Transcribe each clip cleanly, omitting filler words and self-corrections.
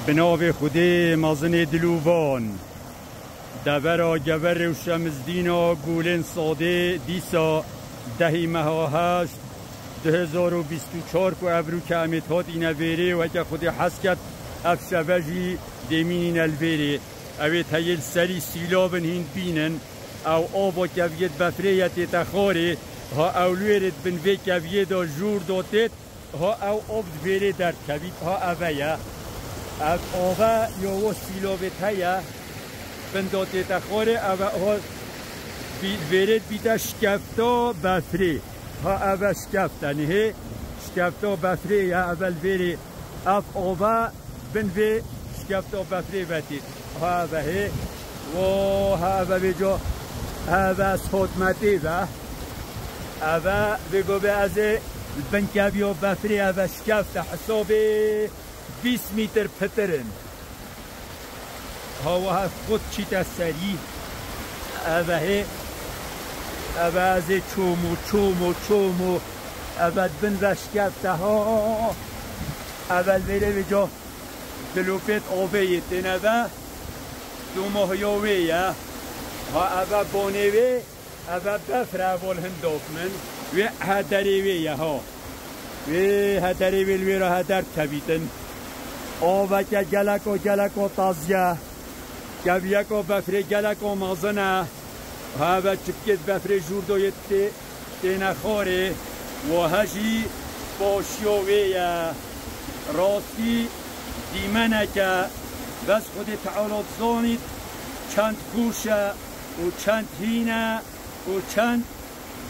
بناو خودی مازن دلووان دبرا گبر و شمزدینا گولن ساده دیسا دهی مها هشت 2024 که ابرو که امیت هات اینه بیره و که خودی حس کرد اف شبجی دیمین البیره اوی تایل سری سیلابن هین بینن او آبا کبید بفریت تخاره ها اولویرت بن وی کبید جور داتت ها او آب بیره در کبید ها اویا از آبا یو سیلابت هیا بن داتت تخاره او ها بیرت بیده شکفتا بفری ها او شکفتا نه شکفتا بفری یا اول بیره اف آبا بن وی شکفتا بفری بتید ها اوه و ها اوه بجا اوه سخوتمتی و اوه بگو به از بنکوی و بفری اوه شکفتا حساب 20 متر پترن ها و ها خود چی تسری اوه اوه از چومو اوه بن و شکفتا ها اول بیره بجا دلوپت آبه یتنه دو ماه یاویه ها اوه بانوی اوه بفر اول هنداف من و هدریویه ها و هدریوی را هدر کبیتن آوه که گلک و تازیه گویک و بفر گلک و مازنه ها اوه چپکت بفر جوردویت تینه خاره و هشی باشیویه راستی دیمنه که بس خود تعالات زانید چند گوشه و چند هینه و چند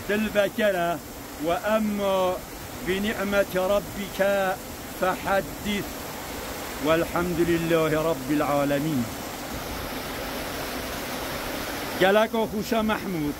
دل بکره و اما بنعمت ربك فحدث والحمد لله رب العالمين. گلک خوشه محمود